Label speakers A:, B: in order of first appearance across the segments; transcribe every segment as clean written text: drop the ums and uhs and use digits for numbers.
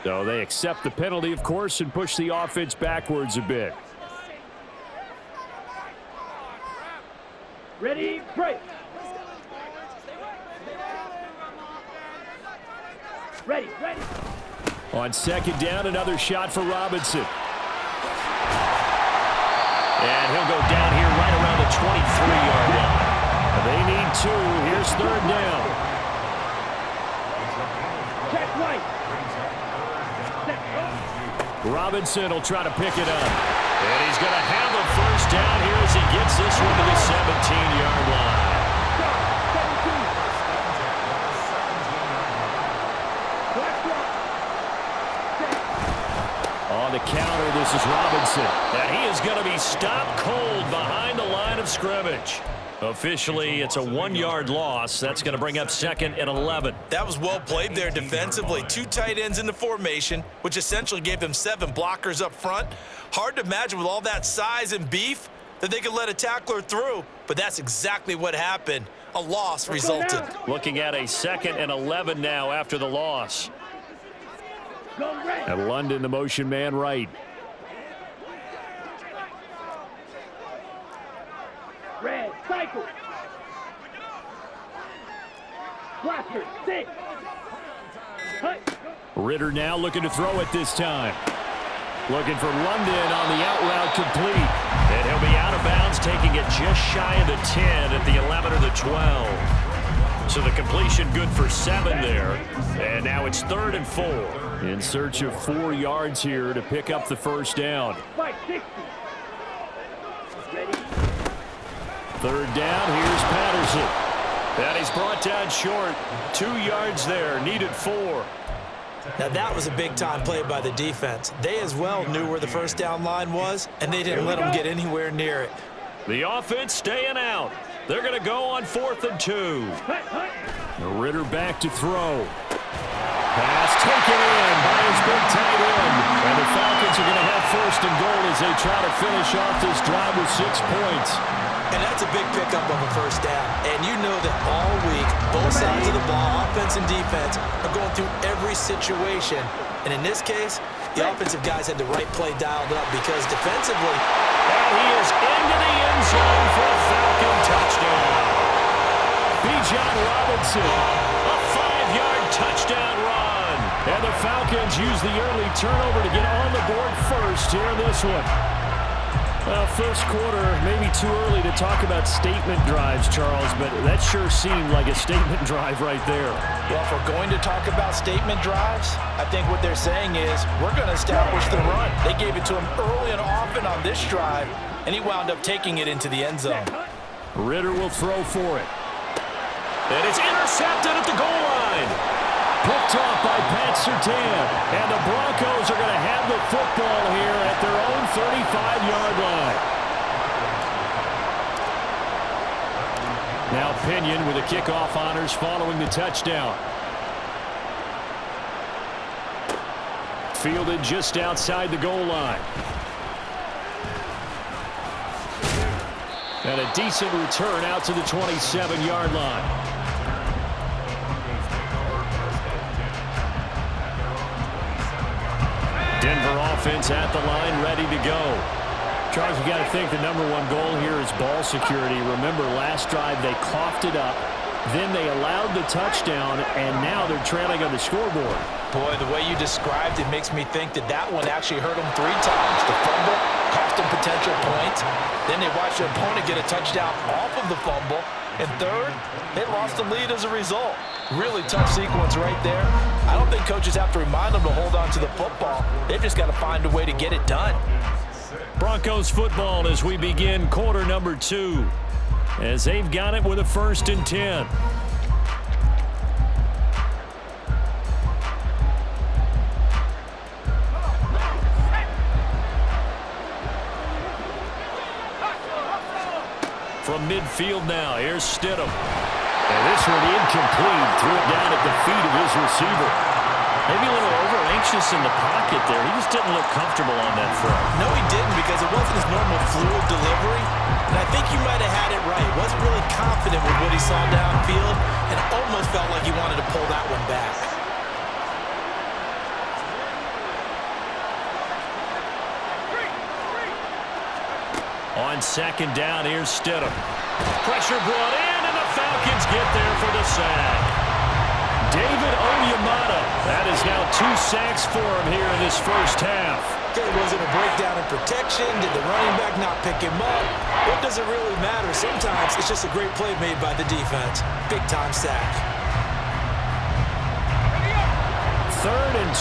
A: So they accept the penalty, of course, and push the offense backwards a bit.
B: Ready, break. Ready.
A: On second down, another shot for Robinson. And he'll go down here right around the 23-yard line. They need 2. Here's third down.
B: Check right.
A: Robinson will try to pick it up. And he's going to have a first down here as he gets this one to the 17-yard line. On the counter, this is Robinson. And he is going to be stopped cold behind the line of scrimmage. Officially, it's a 1-yard loss. That's going to bring up 2nd and 11.
C: That was well played there defensively. 2 tight ends in the formation, which essentially gave them 7 blockers up front. Hard to imagine with all that size and beef that they could let a tackler through, but that's exactly what happened. A loss resulted.
A: Looking at a 2nd and 11 now after the loss. And London, the motion man right.
B: Red, cycle. Blaster, 6.
A: Ritter now looking to throw it this time. Looking for London on the out route complete. And he'll be out of bounds, taking it just shy of the 10 at the 11 or the 12. So the completion good for 7 there. And now it's 3rd and 4. In search of 4 yards here to pick up the first down.
B: 60. Ready.
A: 3rd down, here's Patterson. And he's brought down short. 2 yards there, needed 4.
C: Now that was a big-time play by the defense. They as well knew where the first down line was, and they didn't let them get anywhere near it.
A: The offense staying out. They're going to go on 4th and 2. Ritter back to throw. Pass taken in by his big tight end. And the Falcons are going to have 1st and goal as they try to finish off this drive with 6 points.
C: And that's a big pickup of a first down. And you know that all week, both sides of the ball, offense and defense, are going through every situation. And in this case, the offensive guys had the right play dialed up because defensively,
A: and he is into the end zone for a Falcon touchdown. Bijan Robinson, a 5-yard touchdown run. And the Falcons use the early turnover to get on the board first here in this one. Well, first quarter, maybe too early to talk about statement drives, Charles, but that sure seemed like a statement drive right there.
C: Well, if we're going to talk about statement drives, I think what they're saying is we're going to establish the run. They gave it to him early and often on this drive, and he wound up taking it into the end zone.
A: Ritter will throw for it. And it's intercepted at the goal line. Picked off by Pat Surtain. And the Broncos are going to have the football here at their own 35-yard line. Now Pinion with the kickoff honors following the touchdown. Fielded just outside the goal line. And a decent return out to the 27-yard line. Denver offense at the line, ready to go. Charles, you got to think the #1 goal here is ball security. Remember, last drive they coughed it up, then they allowed the touchdown, and now they're trailing on the scoreboard.
C: Boy, the way you described it makes me think that that one actually hurt them 3 times. The fumble cost them potential points. Then they watched their opponent get a touchdown off of the fumble. And third, they lost the lead as a result. Really tough sequence right there. I don't think coaches have to remind them to hold on to the football. They've just got to find a way to get it done.
A: Broncos football as we begin quarter number 2. As they've got it with a 1st and 10. From midfield now, here's Stidham. And this one incomplete. Threw it down at the feet of his receiver. Maybe a little over-anxious in the pocket there. He just didn't look comfortable on that throw.
C: No, he didn't, because it wasn't his normal fluid delivery. And I think you might have had it right. It wasn't confident with what he saw downfield and almost felt like he wanted to pull that one back.
A: On second down, here's Stidham. Pressure brought in, and the Falcons get there for the sack. David Onyemata. That is now 2 sacks for him here in this first half.
C: Was it a breakdown in protection? Did the running back not pick him up? What does it really matter? Sometimes it's just a great play made by the defense. Big-time sack.
A: 3rd and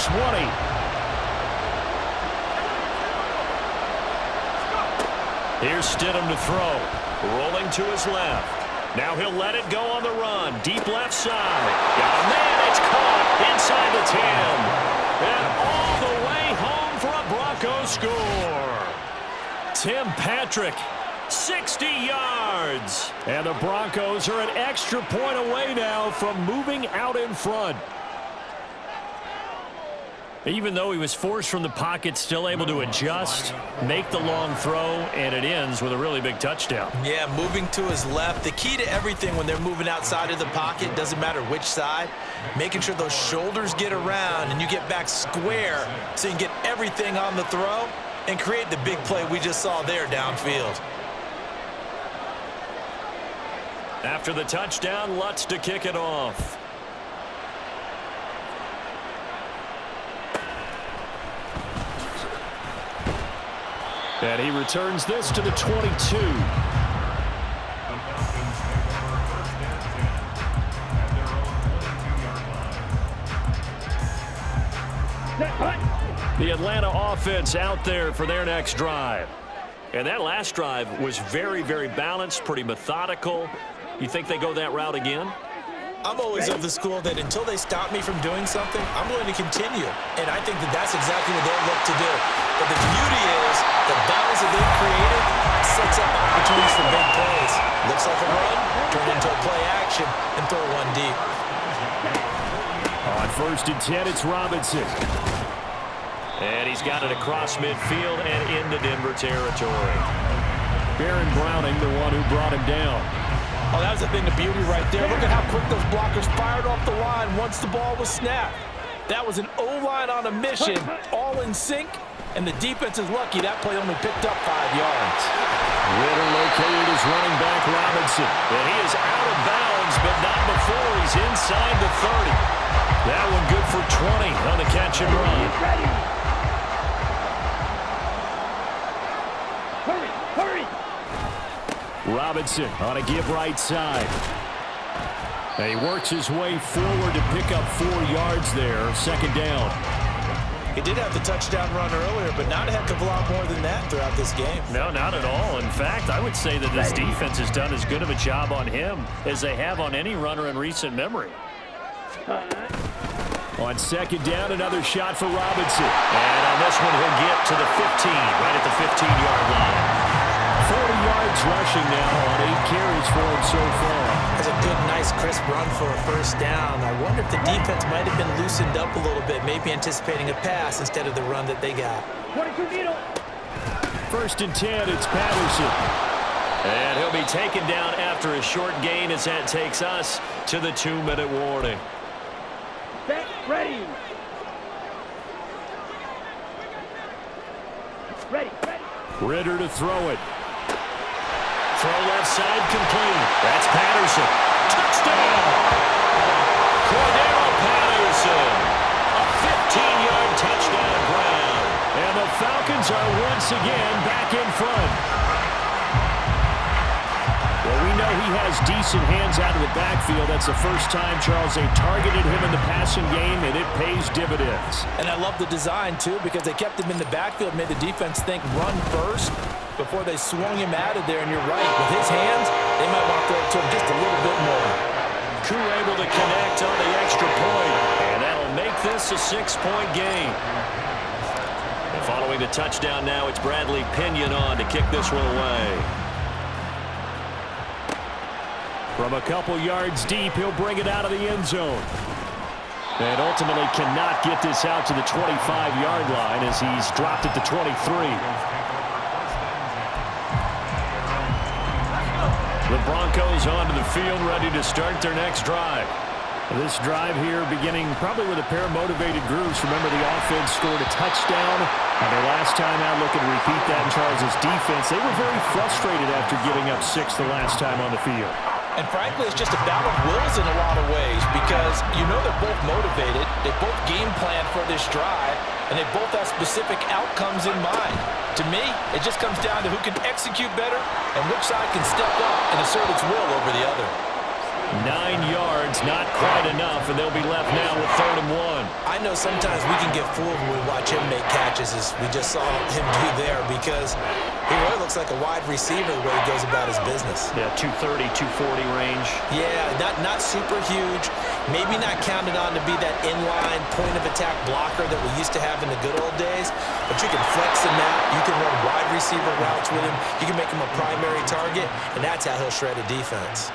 A: 20. Here's Stidham to throw. Rolling to his left. Now he'll let it go on the run. Deep left side. Got a man. It's caught inside the 10. And all the way home for a Broncos score. Tim Patrick, 60 yards. And the Broncos are an extra point away now from moving out in front. Even though he was forced from the pocket, still able to adjust, make the long throw, and it ends with a really big touchdown.
C: Yeah, moving to his left. The key to everything when they're moving outside of the pocket, doesn't matter which side, making sure those shoulders get around and you get back square so you can get everything on the throw and create the big play we just saw there downfield.
A: After the touchdown, Lutz to kick it off. And he returns this to the 22. The Atlanta offense out there for their next drive. And that last drive was very, very balanced, pretty methodical. You think they go that route again?
C: I'm always of the school that until they stop me from doing something, I'm going to continue. And I think that that's exactly what they'll look to do. But the beauty is the balance that they've created sets up opportunities for big plays. Looks like a run, turn into a play action, and throw one deep.
A: On 1st and 10, it's Robinson. And he's got it across midfield and into Denver territory. Baron Browning, the one who brought him down.
C: Oh, that was a thing of beauty right there. Look at how quick those blockers fired off the line once the ball was snapped. That was an O-line on a mission, all in sync, and the defense is lucky that play only picked up 5 yards.
A: Ritter located his running back Robinson. And he is out of bounds, but not before he's inside the 30. That one good for 20 on the catch and run.
B: Hurry!
A: Robinson on a give right side. And he works his way forward to pick up 4 yards there. 2nd down.
C: He did have the touchdown run earlier, but not a heck of a lot more than that throughout this game.
A: No, not at all. In fact, I would say that this defense has done as good of a job on him as they have on any runner in recent memory. On 2nd down, another shot for Robinson. And on this one, he'll get to the 15, right at the 15-yard line. 40 yards rushing now on 8 carries for him so far.
C: That's a good, nice, crisp run for a 1st down. I wonder if the defense might have been loosened up a little bit, maybe anticipating a pass instead of the run that they got.
B: 22 needle.
A: 1st and 10, it's Patterson. And he'll be taken down after a short gain as that takes us to the 2-minute warning.
B: Set, ready. Ready.
A: Ritter to throw it. Throw left side complete. That's Patterson. Touchdown! Cordero Patterson. A 15-yard touchdown ground. And the Falcons are once again back in front. Well, we know he has decent hands out of the backfield. That's the first time, Charles, they targeted him in the passing game, and it pays dividends.
C: And I love the design, too, because they kept him in the backfield, made the defense think run first before they swung him out of there. And you're right, with his hands, they might want to throw it to him just a little bit more.
A: Koo able to connect on the extra point, and that'll make this a 6-point game. And following the touchdown now, it's Bradley Pinion on to kick this one away. From a couple yards deep, he'll bring it out of the end zone. And ultimately cannot get this out to the 25-yard line as he's dropped at the 23. The Broncos Broncos onto the field, ready to start their next drive. This drive here beginning probably with a pair of motivated groups. Remember, the offense scored a touchdown. Their last time out, looking to repeat that in Charles' defense. They were very frustrated after giving up 6 the last time on the field.
C: And frankly, it's just a battle of wills in a lot of ways because you know they're both motivated. They both game plan for this drive, and they both have specific outcomes in mind. To me, it just comes down to who can execute better and which side can step up and assert its will over the other.
A: 9 yards, not quite enough, and they'll be left now with 3rd and 1.
C: I know sometimes we can get fooled when we watch him make catches, as we just saw him do there, because he really looks like a wide receiver the way he goes about his business.
A: Yeah, 230, 240 range.
C: Yeah, not super huge. Maybe not counted on to be that inline point-of-attack blocker that we used to have in the good old days, but you can flex him out. You can run wide receiver routes with him. You can make him a primary target, and that's how he'll shred a defense.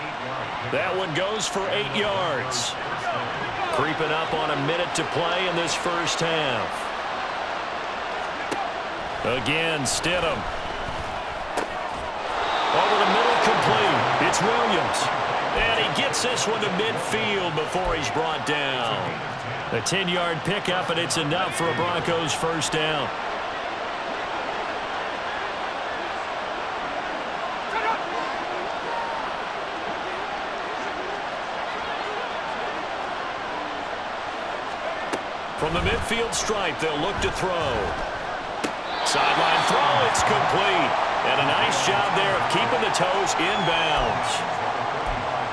A: That one goes for 8 yards. Creeping up on a minute to play in this first half. Again, Stidham. Over the middle, complete. It's Williams. And he gets this one to midfield before he's brought down. A 10-yard pickup, and it's enough for a Broncos first down. From the midfield stripe, they'll look to throw. Sideline throw, it's complete. And a nice job there of keeping the toes inbounds.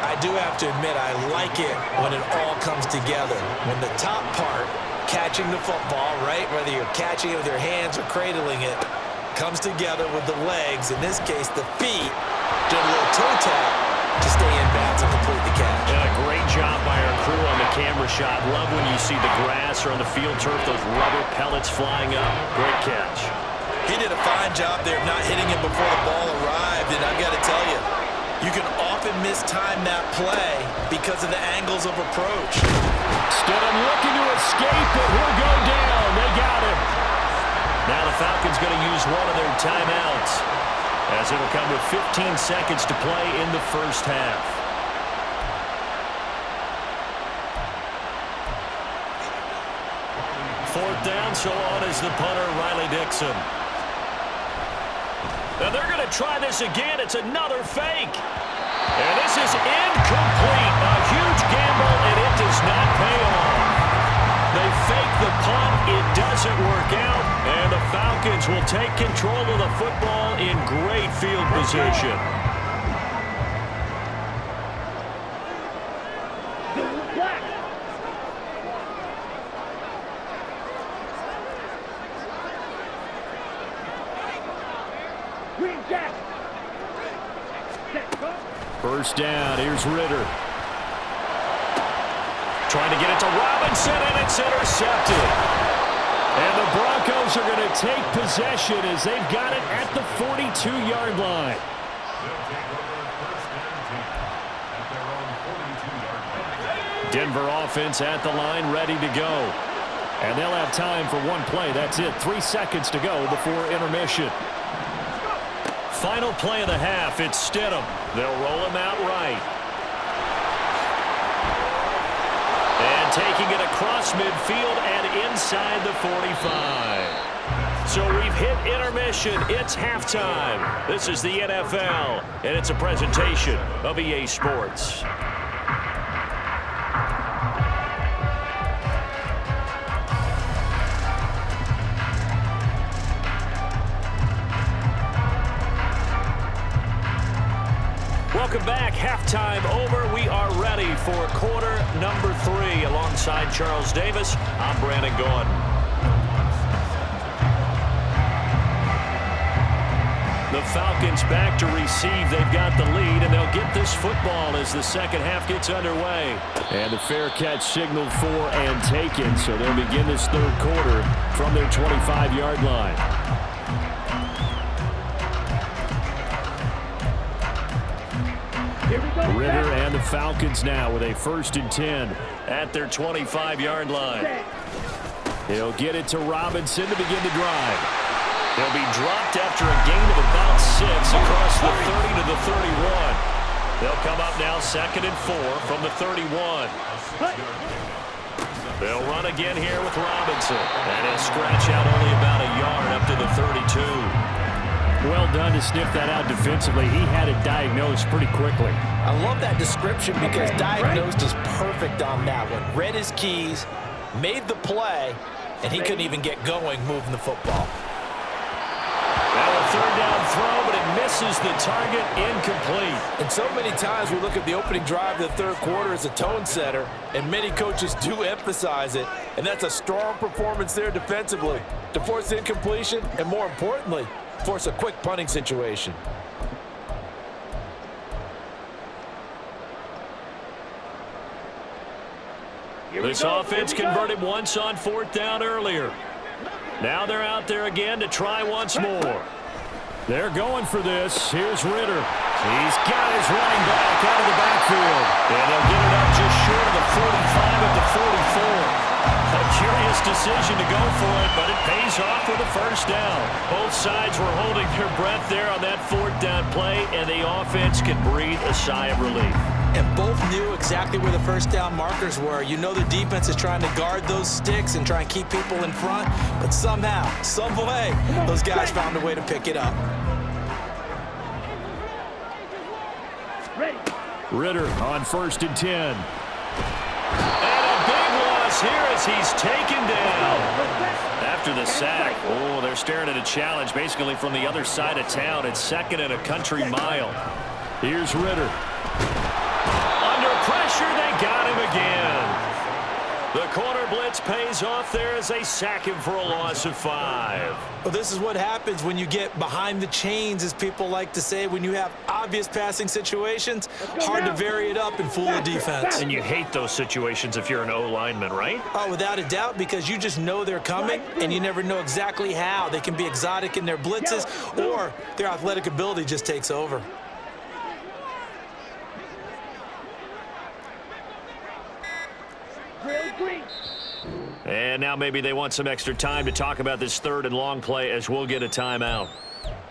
C: I do have to admit, I like it when it all comes together. When the top part, catching the football, right, whether you're catching it with your hands or cradling it, comes together with the legs, in this case the feet, doing a little toe tap to stay in bounds and complete the catch.
A: And a great job by our crew on the camera shot. Love when you see the grass or on the field turf, those rubber pellets flying up. Great catch.
C: He did a fine job there of not hitting him before the ball arrived, and I've got to tell you, you can often mistime that play because of the angles of approach.
A: Stidham looking to escape, but he'll go down. They got him. Now the Falcons going to use one of their timeouts, as it'll come with 15 seconds to play in the first half. Fourth down, so on is the punter, Riley Dixon. And they're going to try this again. It's another fake. And this is incomplete. A huge gamble, and it does not pay off. They fake the punt. It doesn't work out. And the Falcons will take control of the football in great field position. First down, here's Ritter. Trying to get it to Robinson, and it's intercepted. And the Broncos are going to take possession as they've got it at the 42-yard line. Denver offense at the line, ready to go. And they'll have time for one play. That's it. 3 seconds to go before intermission. Final play of the half, it's Stidham. They'll roll him out right. And taking it across midfield and inside the 45. So we've hit intermission. It's halftime. This is the NFL, and it's a presentation of EA Sports. Welcome back. Halftime over. We are ready for quarter number 3. Alongside Charles Davis, I'm Brandon Gordon. The Falcons back to receive. They've got the lead, and they'll get this football as the second half gets underway. And the fair catch signaled for and taken, so they'll begin this third quarter from their 25-yard line. Ritter and the Falcons now with a 1st and 10 at their 25-yard line. He'll get it to Robinson to begin the drive. He'll be dropped after a gain of about 6 across the 30 to the 31. They'll come up now 2nd and 4 from the 31. They'll run again here with Robinson. And he'll scratch out only about a yard up to the 32.
D: Well done to sniff that out defensively. He had it diagnosed pretty quickly.
C: I love that description because diagnosed is perfect on that one. Read his keys, made the play, and he couldn't even get going moving the football.
A: Now a 3rd down throw, but it misses the target, incomplete.
C: And so many times we look at the opening drive of the 3rd quarter as a tone setter, and many coaches do emphasize it, and that's a strong performance there defensively to force incompletion and, more importantly, force a quick punting situation.
A: This offense converted once on 4th down earlier. Now they're out there again to try once more.
D: They're going for this. Here's Ritter. He's got his running back out of the backfield.
A: And they'll get it up just short of the 45 at the 44. A curious decision to go for it, but it pays off with a 1st down. Both sides were holding their breath there on that 4th down play, and the offense can breathe a sigh of relief.
C: And both knew exactly where the 1st down markers were. You know the defense is trying to guard those sticks and try and keep people in front, but somehow, some way, those guys found a way to pick it up.
B: Ready.
D: Ritter on 1st and 10.
A: And a big loss here as he's taken down. After the sack, they're staring at a challenge basically from the other side of town. It's 2nd and a country mile.
D: Here's Ritter.
A: Under pressure, they got him again. The corner blitz pays off there as they sack him for a loss of 5.
C: Well, this is what happens when you get behind the chains, as people like to say. When you have obvious passing situations, hard to vary it up and fool the defense.
A: And you hate those situations if you're an O-lineman, right?
C: Oh, without a doubt, because you just know they're coming, and you never know exactly how. They can be exotic in their blitzes, or their athletic ability just takes over.
A: And now maybe they want some extra time to talk about this 3rd and long play as we'll get a timeout.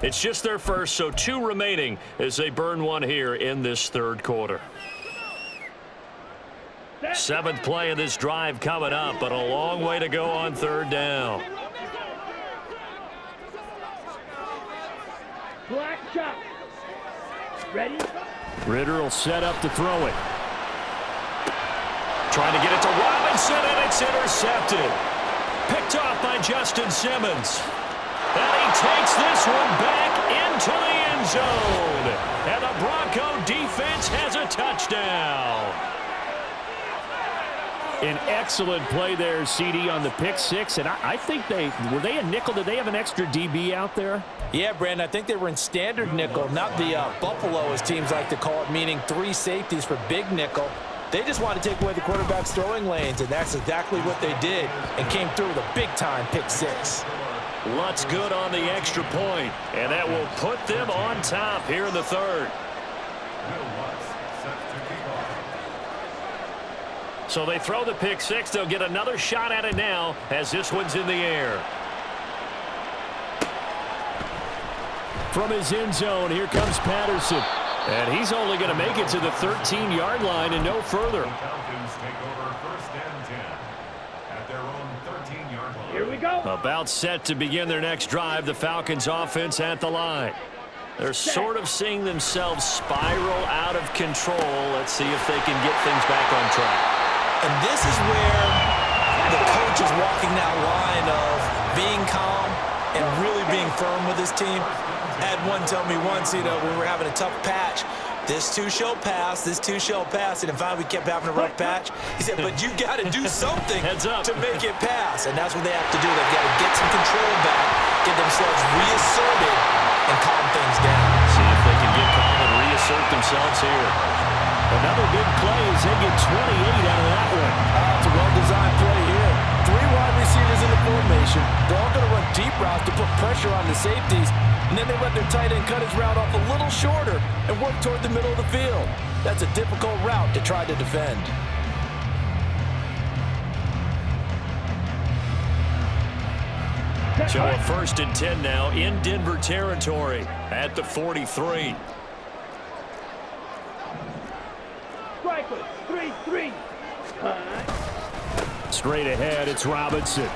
A: It's just their first, so 2 remaining as they burn one here in this 3rd quarter. 7th play of this drive coming up, but a long way to go on 3rd down.
B: Black chop. Ready.
D: Ritter will set up to throw it.
A: Trying to get it to Robinson, and it's intercepted. Picked off by Justin Simmons. And he takes this one back into the end zone. And the Bronco defense has a touchdown.
D: An excellent play there, CD, on the pick 6. And I think were they a nickel? Did they have an extra DB out there?
C: Yeah, Brandon, I think they were in standard nickel, not the Buffalo, as teams like to call it, meaning 3 safeties for big nickel. They just wanted to take away the quarterback's throwing lanes, and that's exactly what they did, and came through with a big-time pick 6.
A: Lutz good on the extra point, and that will put them on top here in the 3rd. So they throw the pick 6. They'll get another shot at it now as this one's in the air.
D: From his end zone, here comes Patterson.
A: And he's only going to make it to the 13-yard line and no further.
B: Here we go.
A: About set to begin their next drive, the Falcons offense at the line. They're sort of seeing themselves spiral out of control. Let's see if they can get things back on track.
C: And this is where the coach is walking that line of being calm and really being firm with his team. I had one tell me once, when we were having a tough patch, this too shall pass, this too shall pass, and in fact we kept having a rough patch. He said, but you got to do something to make it pass, and that's what they have to do. They've got to get some control back, get themselves reasserted, and calm things down.
A: See if they can get calm and reassert themselves here.
D: Another big play as they get 28 out of that one.
C: It's a well-designed play here. 3 wide receivers in the formation. They're all going to run deep routes to put pressure on the safeties. And then they let their tight end cut his route off a little shorter and work toward the middle of the field. That's a difficult route to try to defend.
A: So a 1st and 10 now in Denver territory at the 43.
B: Good. 3-3.
A: Straight ahead, it's Robinson.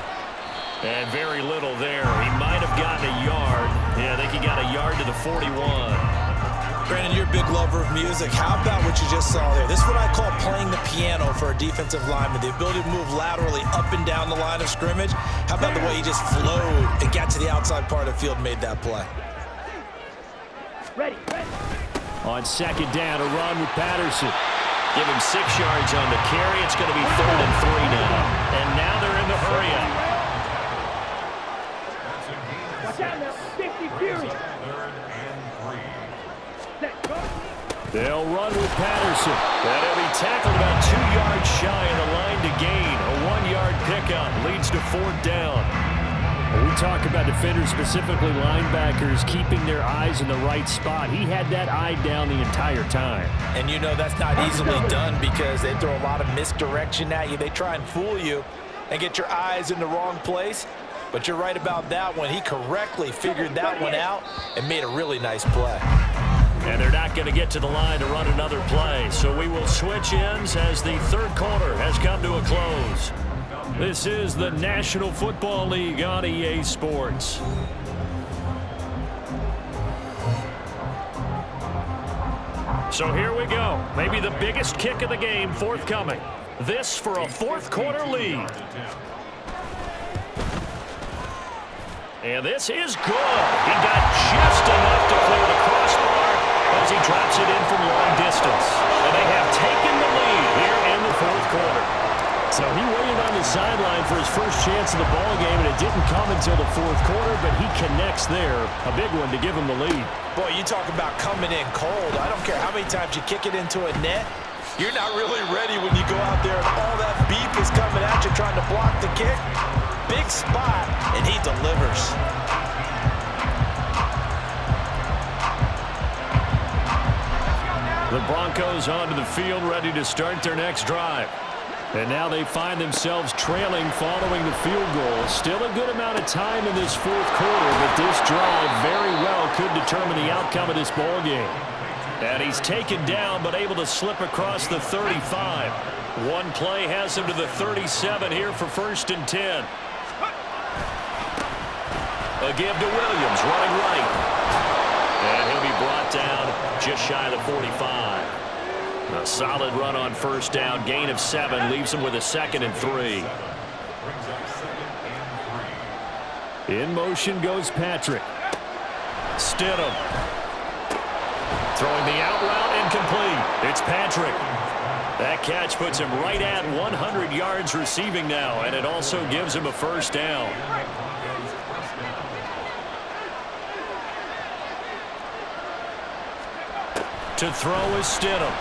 A: And very little there. He might have gotten a yard. Yeah, I think he got a yard to the 41.
C: Brandon, you're a big lover of music. How about what you just saw there? This is what I call playing the piano for a defensive lineman. The ability to move laterally up and down the line of scrimmage. How about the way he just flowed and got to the outside part of the field and made that play?
B: Ready.
A: On second down, a run with Patterson. Give him 6 yards on the carry. It's going to be 3rd and 3 now. And now they're in the hurry up.
B: Watch out now. 50 Fury. Set. Go.
A: They'll run with Patterson. And he'll be tackled about 2 yards shy of the line to gain. A 1-yard pickup leads to 4th down. We talk about defenders, specifically linebackers, keeping their eyes in the right spot. He had that eye down the entire time.
C: And you know that's not easily done because they throw a lot of misdirection at you. They try and fool you and get your eyes in the wrong place. But you're right about that one. He correctly figured that one out and made a really nice play.
A: And they're not going to get to the line to run another play. So we will switch ends as the 3rd quarter has come to a close. This is the National Football League on EA Sports. So here we go. Maybe the biggest kick of the game forthcoming. This for a 4th quarter lead. And this is good. He got just enough to clear the crossbar as he drops it in from long distance. And they have taken the lead here in the 4th quarter. So he waited on the sideline for his first chance of the ball game, and it didn't come until the 4th quarter, but he connects there. A big one to give him the lead.
C: Boy, you talk about coming in cold. I don't care how many times you kick it into a net. You're not really ready when you go out there and all that beef is coming at you trying to block the kick. Big spot, and he delivers.
A: The Broncos onto the field, ready to start their next drive. And now they find themselves trailing following the field goal. Still a good amount of time in this 4th quarter, but this drive very well could determine the outcome of this ball game. And he's taken down, but able to slip across the 35. One play has him to the 37 here for 1st and 10. A give to Williams, running right. And he'll be brought down just shy of the 45. A solid run on 1st down, gain of 7, leaves him with a 2nd and 3. In motion goes Patrick. Stidham. Throwing the out route, incomplete. It's Patrick. That catch puts him right at 100 yards receiving now, and it also gives him a 1st down. To throw is Stidham.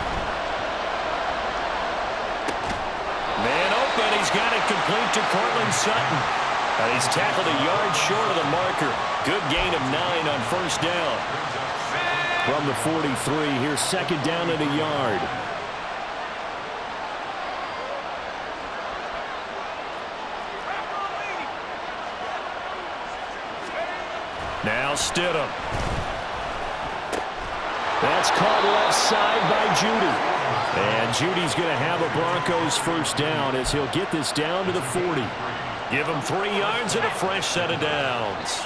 A: Man open, he's got it complete to Cortland Sutton. And he's tackled a yard short of the marker. Good gain of 9 on 1st down. From the 43, here's 2nd down and a yard. Now Stidham. That's caught left side by Judy. And Judy's going to have a Broncos 1st down as he'll get this down to the 40. Give him 3 yards and a fresh set of downs.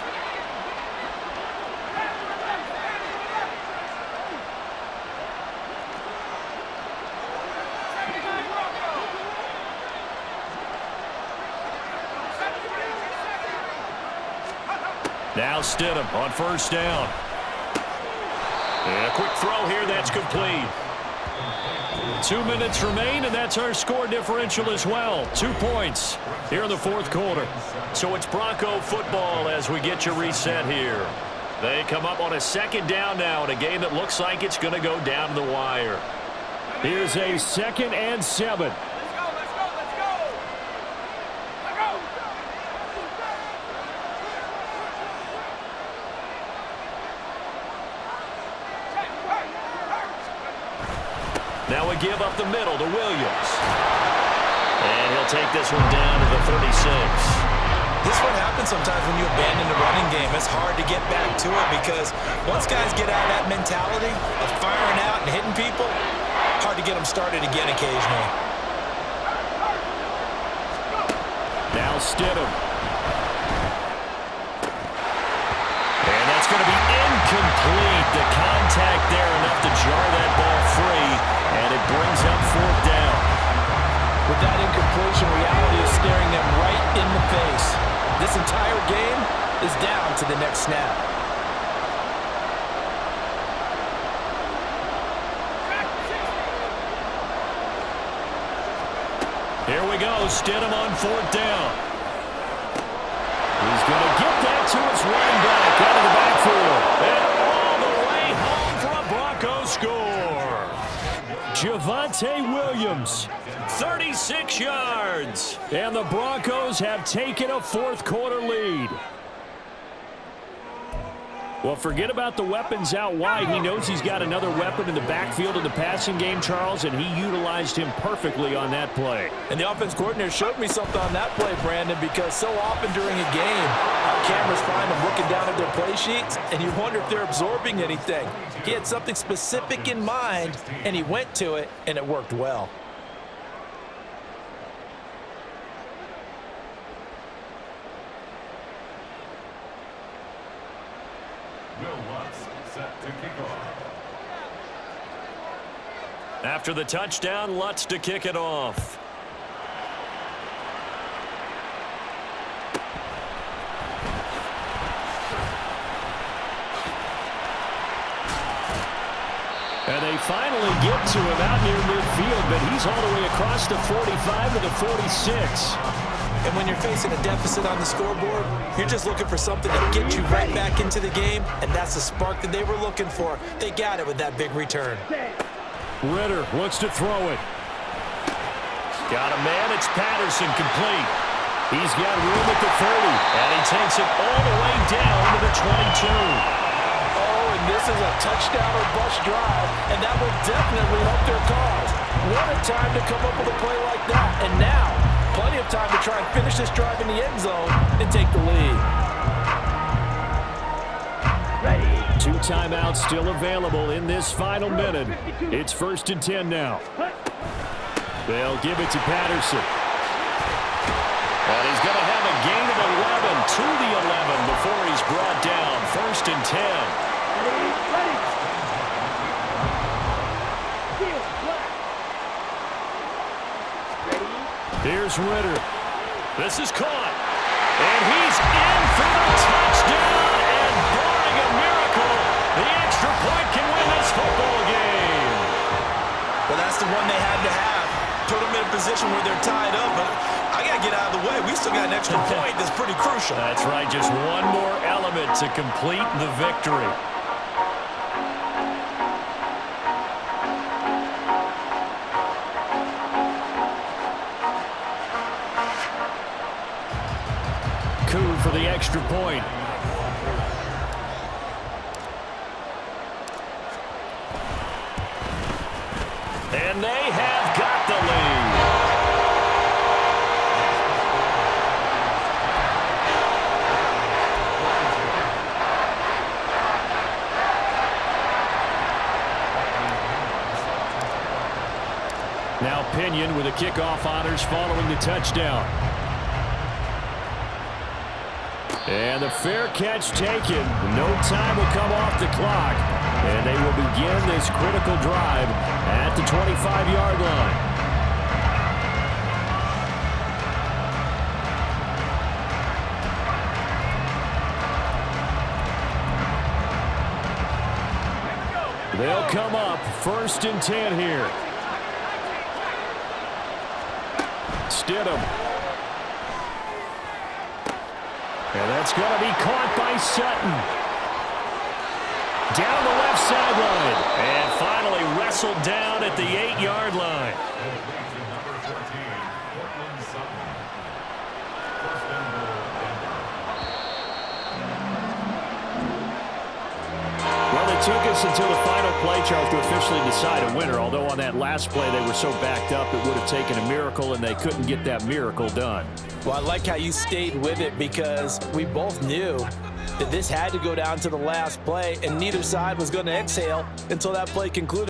A: Now Stidham on 1st down. And a quick throw here, that's complete. 2 minutes remain, and that's our score differential as well. 2 points here in the 4th quarter. So it's Bronco football as we get you reset here. They come up on a 2nd down now in a game that looks like it's going to go down the wire. Here's a 2nd and 7. Now we give up the middle to Williams. And he'll take this one down to the 36.
C: This is what happens sometimes when you abandon the running game. It's hard to get back to it because once guys get out of that mentality of firing out and hitting people, hard to get them started again occasionally.
D: Now Stidham. And that's going to be incomplete. The contact there enough to jar that ball free, and it brings up 4th down.
C: With that incompletion, reality is staring them right in the face. This entire game is down to the next snap.
A: Here we go. Stidham on 4th down. He's going to get that to his running back out of the backfield. And all the way home for a Broncos score. Javonte Williams, 36 yards. And the Broncos have taken a 4th quarter lead. Well, forget about the weapons out wide. He knows he's got another weapon in the backfield in the passing game, Charles, and he utilized him perfectly on that play.
C: And the offense coordinator showed me something on that play, Brandon, because so often during a game, our cameras find them looking down at their play sheets, and you wonder if they're absorbing anything. He had something specific in mind, and he went to it, and it worked well.
A: After the touchdown, Lutz to kick it off. And they finally get to him out near midfield, but he's all the way across the 45 to the 46.
C: And when you're facing a deficit on the scoreboard, you're just looking for something to get you right back into the game, and that's the spark that they were looking for. They got it with that big return.
A: Ritter wants to throw it. Got a man. It's Patterson, complete. He's got room at the 30, and he takes it all the way down to the 22.
C: Oh, and this is a touchdown or bust drive, and that will definitely help their cause. What a time to come up with a play like that. And now, plenty of time to try and finish this drive in the end zone and take the lead.
B: Ready.
A: 2 timeouts still available in this final minute. It's 1st and 10 now. They'll give it to Patterson. And he's going to have a gain of 11 to the 11 before he's brought down. 1st and 10.
B: Ready. Field, black. Ready.
A: Here's Ritter. This is caught. And he's in for the touchdown. And barring a miracle, the extra point can win this football game.
C: Well, that's the one they had to have. Put them in a position where they're tied up, but I got to get out of the way. We still got an extra point that's pretty crucial.
A: That's right, just one more element to complete the victory. Coup for the extra point. And they have got the lead. Now Pinion with the kickoff honors following the touchdown. And the fair catch taken. No time will come off the clock. And they will begin this critical drive at the 25-yard line. They'll come up 1st and 10 here. Stidham. And that's going to be caught by Sutton. Down the left sideline. And finally wrestled down at the 8-yard line. Well, it took us until the final play, Charles, to officially decide a winner. Although on that last play they were so backed up it would have taken a miracle, and they couldn't get that miracle done.
C: Well, I like how you stayed with it because we both knew that this had to go down to the last play, and neither side was going to exhale until that play concluded.